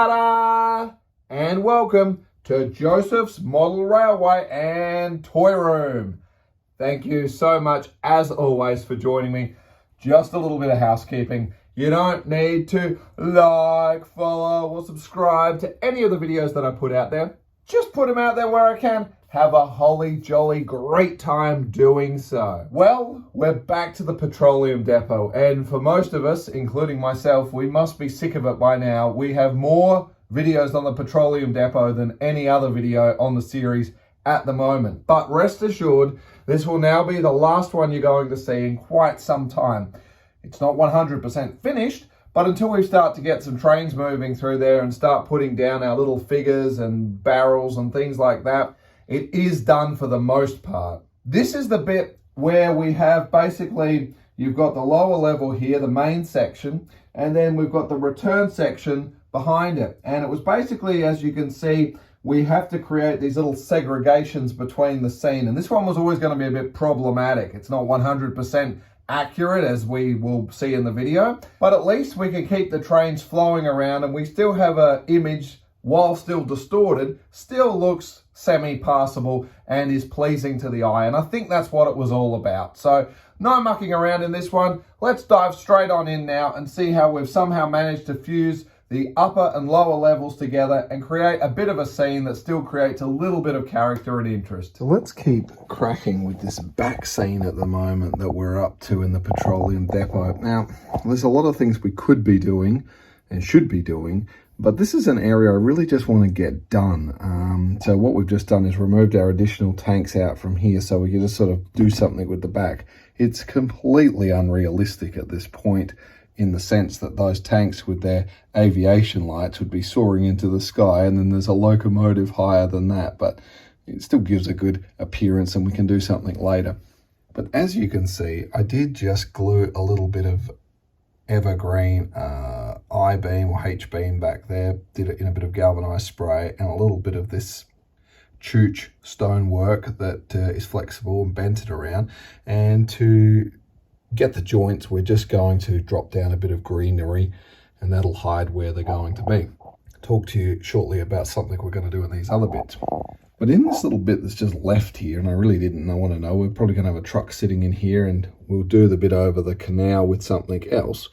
Ta-da! And welcome to Josef's Model Railway and Toy Room. Thank you so much, as always, for joining me. Just a little bit of housekeeping. You don't need to like, follow, or subscribe to any of the videos that I put out there. Just put them out there where I can. Have a holly jolly great time doing so. Well, we're back to the Petroleum depot, and for most of us, including myself, we must be sick of it by now. We have more videos on the Petroleum depot than any other video on the series at the moment. But rest assured, this will now be the last one you're going to see in quite some time. It's not 100% finished, but until we start to get some trains moving through there and start putting down our little figures and barrels and things like that, it is done for the most part. This is the bit where we have basically, you've got the lower level here, the main section, and then we've got the return section behind it. And it was basically, as you can see, we have to create these little segregations between the scene. And this one was always going to be a bit problematic. It's not 100% accurate, as we will see in the video, but at least we can keep the trains flowing around and we still have an image, while still distorted, still looks semi-passable and is pleasing to the eye. And I think that's what it was all about. So no mucking around in this one. Let's dive straight on in now and see how we've somehow managed to fuse the upper and lower levels together and create a bit of a scene that still creates a little bit of character and interest. So let's keep cracking with this back scene at the moment that we're up to in the Petroleum depot. Now, there's a lot of things we could be doing and should be doing, but this is an area I really just want to get done. So what we've just done is removed our additional tanks out from here so we can just sort of do something with the back. It's completely unrealistic at this point, in the sense that those tanks with their aviation lights would be soaring into the sky, and then there's a locomotive higher than that, but it still gives a good appearance and we can do something later. But as you can see, I did just glue a little bit of evergreen I-beam or H-beam back there, did it in a bit of galvanized spray and a little bit of this chooch stonework that is flexible and bent it around. And to get the joints, we're just going to drop down a bit of greenery and that'll hide where they're going to be. I'll talk to you shortly about something we're going to do in these other bits. But in this little bit that's just left here, and I really didn't want to know, we're probably going to have a truck sitting in here and we'll do the bit over the canal with something else.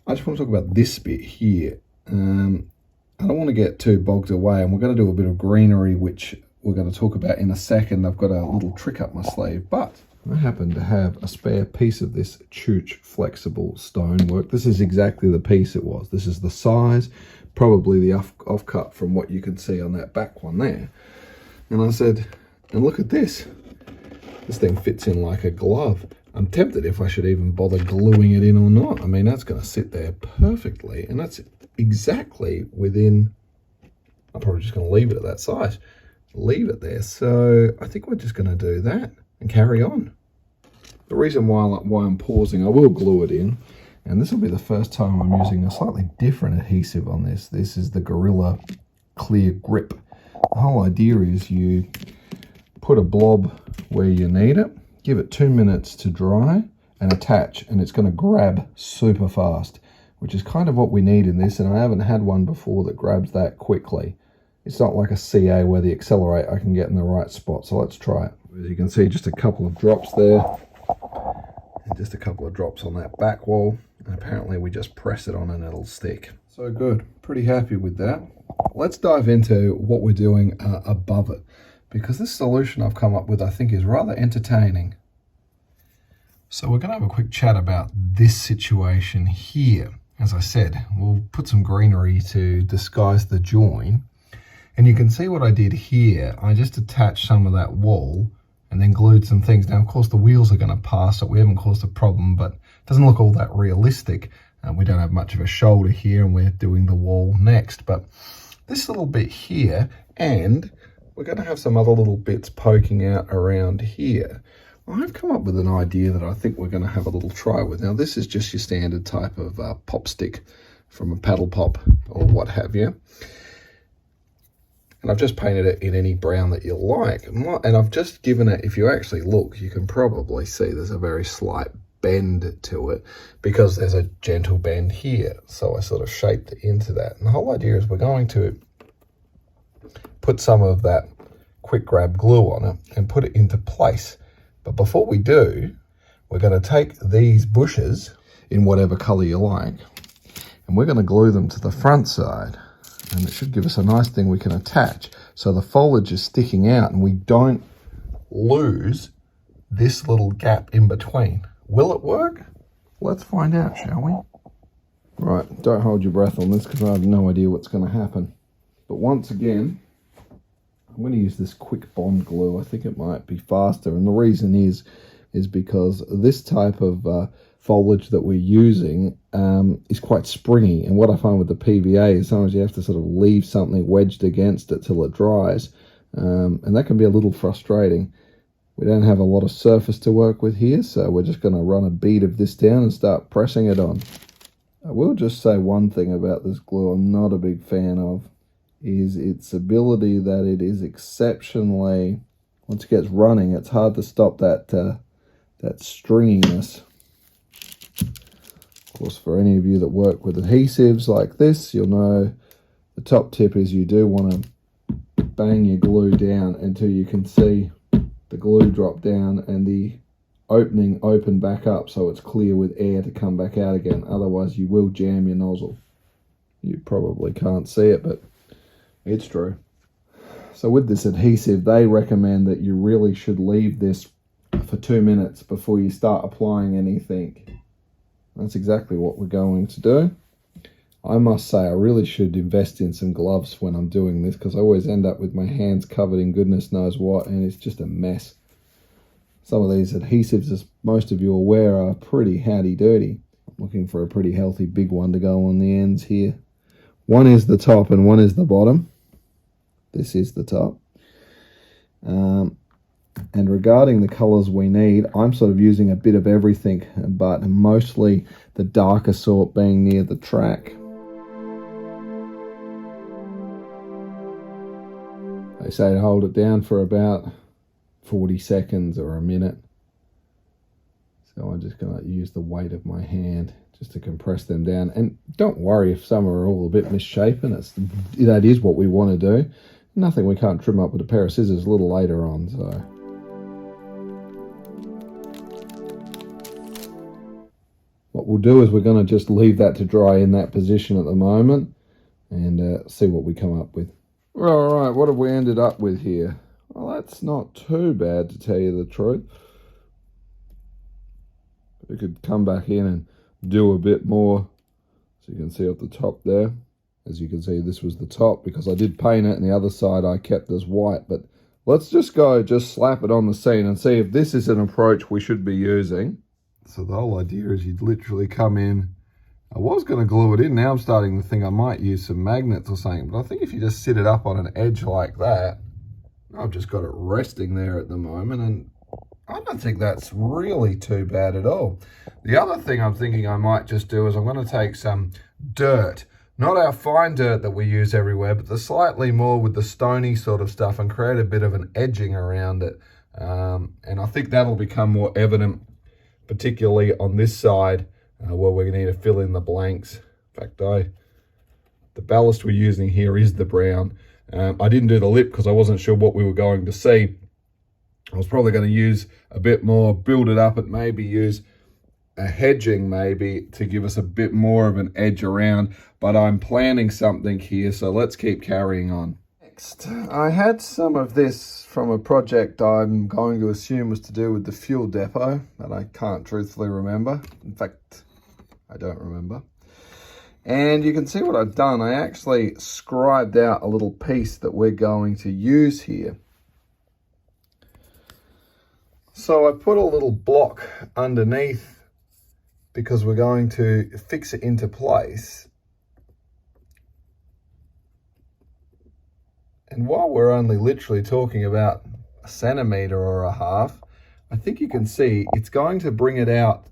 I just want to talk about this bit here. I don't want to get too bogged away, and we're going to do a bit of greenery, which we're going to talk about in a second. I've got a little trick up my sleeve, but I happen to have a spare piece of this chooch flexible stonework. This is exactly the piece it was. This is the size, probably the offcut from what you can see on that back one there. And I said, and look at this. This thing fits in like a glove. I'm tempted if I should even bother gluing it in or not. I mean, that's going to sit there perfectly, and that's exactly within, I'm probably just going to leave it at that size. Leave it there. So I think we're just going to do that and carry on. The reason why I'm pausing, I will glue it in, and this will be the first time I'm using a slightly different adhesive on this. This is the Gorilla Clear Grip. The whole idea is you put a blob where you need it, give it 2 minutes to dry and attach, and it's going to grab super fast, which is kind of what we need in this, and I haven't had one before that grabs that quickly. It's not like a CA where the accelerate I can get in the right spot, so let's try it. As you can see, just a couple of drops there, and just a couple of drops on that back wall, and apparently we just press it on and it'll stick. So good, pretty happy with that. Let's dive into what we're doing above it, because this solution I've come up with I think is rather entertaining. So we're going to have a quick chat about this situation here. As I said, we'll put some greenery to disguise the join. And you can see what I did here. I just attached some of that wall and then glued some things. Now, of course, the wheels are going to pass, so we haven't caused a problem, but it doesn't look all that realistic. We don't have much of a shoulder here, and we're doing the wall next. But this little bit here, and we're going to have some other little bits poking out around here. I've come up with an idea that I think we're going to have a little try with. Now, this is just your standard type of pop stick from a paddle pop or what have you. And I've just painted it in any brown that you like. And I've just given it, if you actually look, you can probably see there's a very slight bend to it because there's a gentle bend here. So I sort of shaped it into that. And the whole idea is we're going to put some of that quick grab glue on it and put it into place. But before we do, we're going to take these bushes in whatever color you like, and we're going to glue them to the front side. And it should give us a nice thing we can attach. So the foliage is sticking out and we don't lose this little gap in between. Will it work? Let's find out, shall we? Right, don't hold your breath on this because I have no idea what's going to happen. But once again, I'm going to use this quick bond glue. I think it might be faster. And the reason is because this type of foliage that we're using is quite springy, and what I find with the PVA is sometimes you have to sort of leave something wedged against it till it dries, and that can be a little frustrating. We don't have a lot of surface to work with here, so we're just going to run a bead of this down and start pressing it on. I will just say one thing about this glue I'm not a big fan of, is its ability that it is exceptionally, once it gets running, it's hard to stop that stringiness. Of course, for any of you that work with adhesives like this, you'll know the top tip is you do want to bang your glue down until you can see the glue drop down and the opening open back up so it's clear with air to come back out again. Otherwise, you will jam your nozzle. You probably can't see it, but it's true. So with this adhesive, they recommend that you really should leave this for 2 minutes before you start applying anything. That's exactly what we're going to do. I must say I really should invest in some gloves when I'm doing this, because I always end up with my hands covered in goodness knows what, and it's just a mess. Some of these adhesives, as most of you are aware, are pretty howdy-dirty. I'm looking for a pretty healthy big one to go on the ends here. One is the top and one is the bottom. This is the top. And regarding the colors we need, I'm sort of using a bit of everything, but mostly the darker sort being near the track. They say to hold it down for about 40 seconds or a minute. So I'm just going to use the weight of my hand just to compress them down. And don't worry if some are all a bit misshapen. That is what we want to do. Nothing we can't trim up with a pair of scissors a little later on. So what we'll do is we're going to just leave that to dry in that position at the moment and see what we come up with. All right, what have we ended up with here? Well, that's not too bad, to tell you the truth. We could come back in and do a bit more. So you can see at the top there. As you can see, this was the top because I did paint it, and the other side I kept as white. But let's just slap it on the scene and see if this is an approach we should be using. So the whole idea is you'd literally come in. I was going to glue it in. Now I'm starting to think I might use some magnets or something. But I think if you just sit it up on an edge like that, I've just got it resting there at the moment, and I don't think that's really too bad at all. The other thing I'm thinking I might just do is I'm going to take some dirt. Not our fine dirt that we use everywhere, but the slightly more with the stony sort of stuff, and create a bit of an edging around it. And I think that'll become more evident, particularly on this side where we need to fill in the blanks. In fact, the ballast we're using here is the brown. I didn't do the lip because I wasn't sure what we were going to see. I was probably going to use a bit more, build it up, and maybe use a hedging maybe to give us a bit more of an edge around. But I'm planning something here, so let's keep carrying on. Next, I had some of this from a project I'm going to assume was to do with the fuel depot, but I can't truthfully remember. In fact, I don't remember. And you can see what I've done. I actually scribed out a little piece that we're going to use here. So I put a little block underneath because we're going to fix it into place. And while we're only literally talking about a centimetre or a half, I think you can see it's going to bring it out.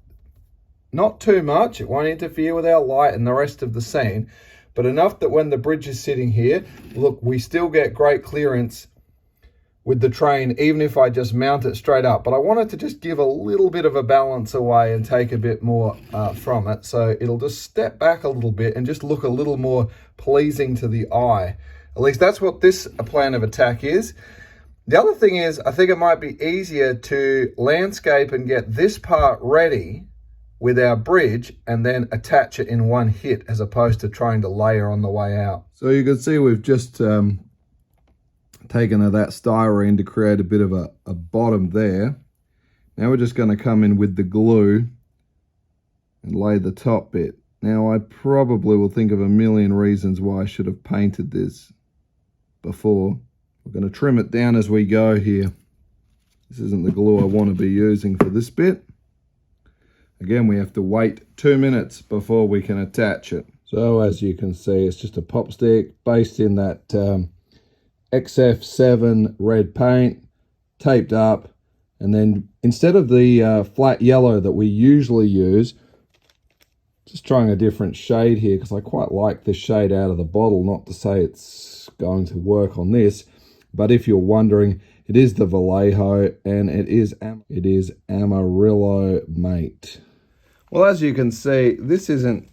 Not too much, it won't interfere with our light and the rest of the scene, but enough that when the bridge is sitting here, look, we still get great clearance with the train, even if I just mount it straight up. But I wanted to just give a little bit of a balance away and take a bit more from it. So it'll just step back a little bit and just look a little more pleasing to the eye. At least that's what this plan of attack is. The other thing is, I think it might be easier to landscape and get this part ready with our bridge and then attach it in one hit as opposed to trying to layer on the way out. So you can see we've just taken that styrene to create a bit of a bottom there. Now we're just going to come in with the glue and lay the top bit. Now I probably will think of a million reasons why I should have painted this before. We're going to trim it down as we go here. This isn't the glue I want to be using for this bit. Again, we have to wait 2 minutes before we can attach it. So as you can see, it's just a pop stick based in that XF7 red paint, taped up, and then instead of the flat yellow that we usually use, just trying a different shade here because I quite like this shade out of the bottle. Not to say it's going to work on this, but if you're wondering, it is the Vallejo and it is Amarillo Mate. Well, as you can see, this isn't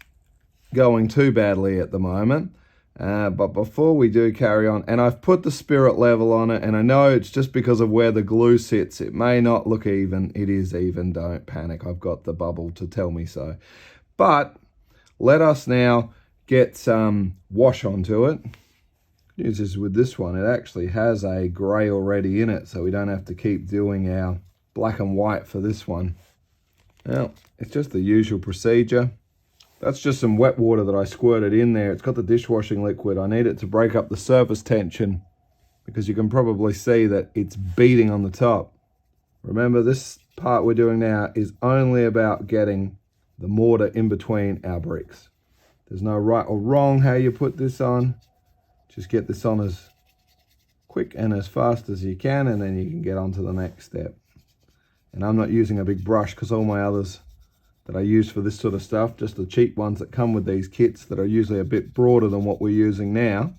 going too badly at the moment. But before we do carry on, and I've put the spirit level on it, and I know it's just because of where the glue sits. It may not look even. It is even. Don't panic. I've got the bubble to tell me so. But let us now get some wash onto it. News is with this one, it actually has a grey already in it, so we don't have to keep doing our black and white for this one. Now, it's just the usual procedure. That's just some wet water that I squirted in there. It's got the dishwashing liquid. I need it to break up the surface tension because you can probably see that it's beating on the top. Remember, this part we're doing now is only about getting the mortar in between our bricks. There's no right or wrong how you put this on. Just get this on as quick and as fast as you can, and then you can get on to the next step. And I'm not using a big brush because all my others that I use for this sort of stuff, just the cheap ones that come with these kits that are usually a bit broader than what we're using now,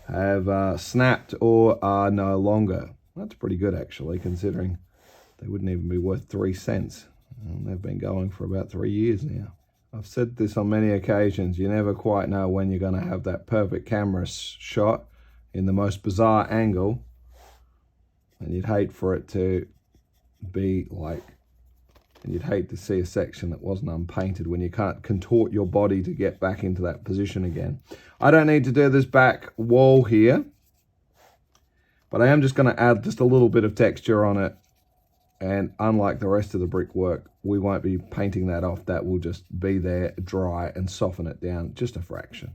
have snapped or are no longer. That's pretty good actually, considering they wouldn't even be worth 3 cents. And they've been going for about 3 years now. I've said this on many occasions, you never quite know when you're going to have that perfect camera shot in the most bizarre angle, and you'd hate for it to be like, and you'd hate to see a section that wasn't unpainted when you can't contort your body to get back into that position again. I don't need to do this back wall here, but I am just going to add just a little bit of texture on it. And unlike the rest of the brickwork, we won't be painting that off. That will just be there, dry, and soften it down just a fraction.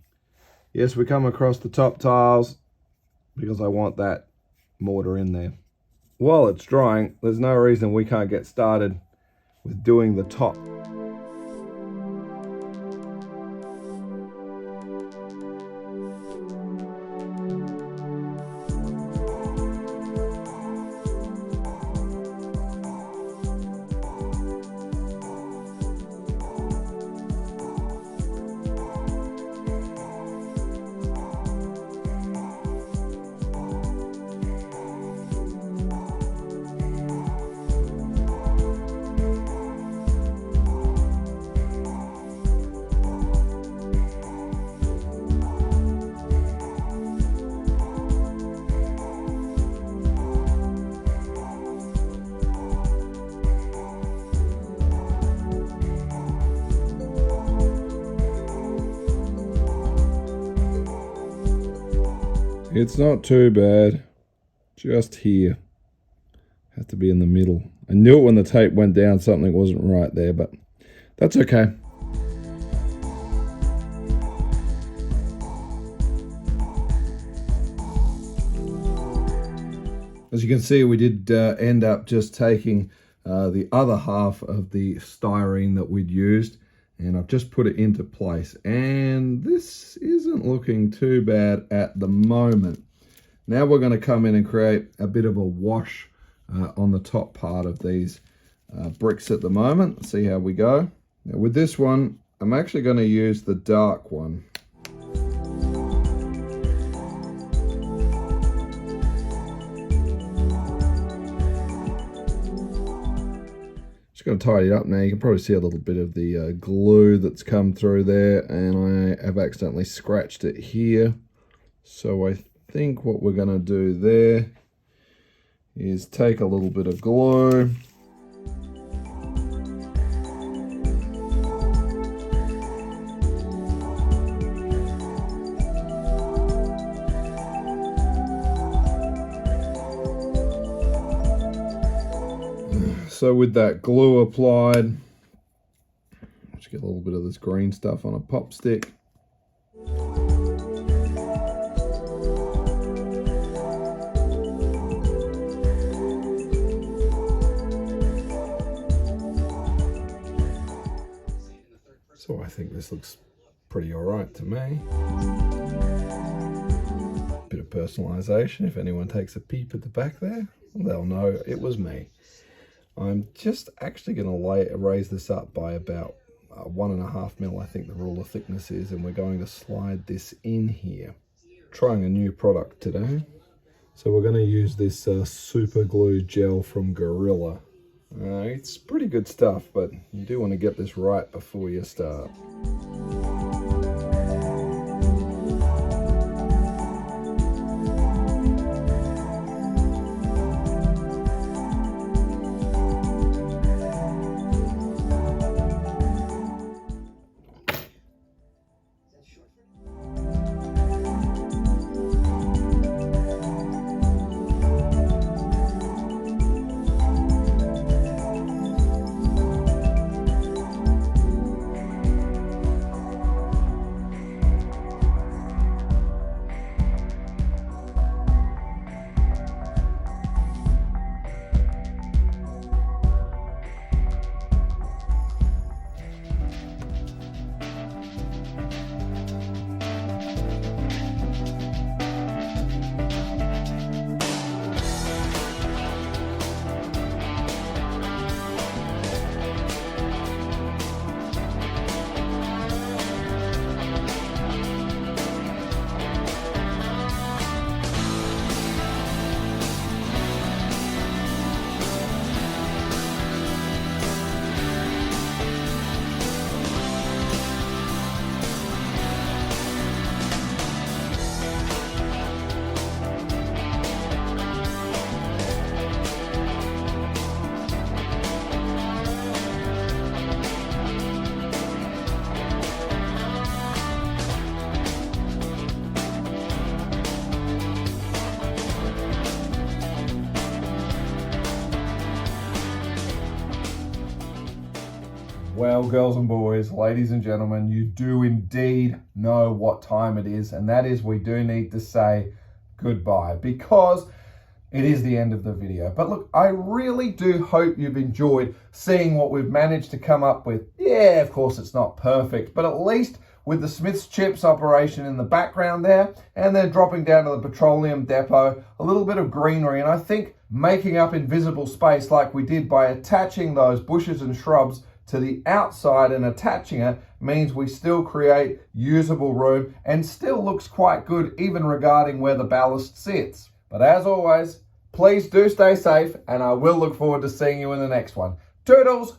Yes, we come across the top tiles because I want that mortar in there. While it's drying, there's no reason we can't get started with doing the top. It's not too bad, just here. Have to be in the middle. I knew it when the tape went down, something wasn't right there, but that's okay. As you can see, we did end up just taking the other half of the styrene that we'd used, and I've just put it into place, and this isn't looking too bad at the moment. Now we're going to come in and create a bit of a wash on the top part of these bricks at the moment. See how we go. Now with this one, I'm actually going to use the dark one. Just going to tidy it up now. You can probably see a little bit of the glue that's come through there, and I have accidentally scratched it here. So I think what we're going to do there is take a little bit of glue. So with that glue applied, just get a little bit of this green stuff on a pop stick. So I think this looks pretty all right to me. Bit of personalization. If anyone takes a peep at the back there, they'll know it was me. I'm just actually going to raise this up by about 1.5 mil, I think the rule of thickness is, and we're going to slide this in here. Trying a new product today. So we're going to use this super glue gel from Gorilla. It's pretty good stuff, but you do want to get this right before you start. Well, girls and boys, ladies and gentlemen, you do indeed know what time it is, and that is we do need to say goodbye because it is the end of the video. But look, I really do hope you've enjoyed seeing what we've managed to come up with. Yeah, of course it's not perfect, but at least with the Smith's Chips operation in the background there, and then dropping down to the Petroleum depot, a little bit of greenery, and I think making up invisible space like we did by attaching those bushes and shrubs to the outside and attaching it means we still create usable room and still looks quite good even regarding where the ballast sits. But as always, please do stay safe, and I will look forward to seeing you in the next one. Toodles!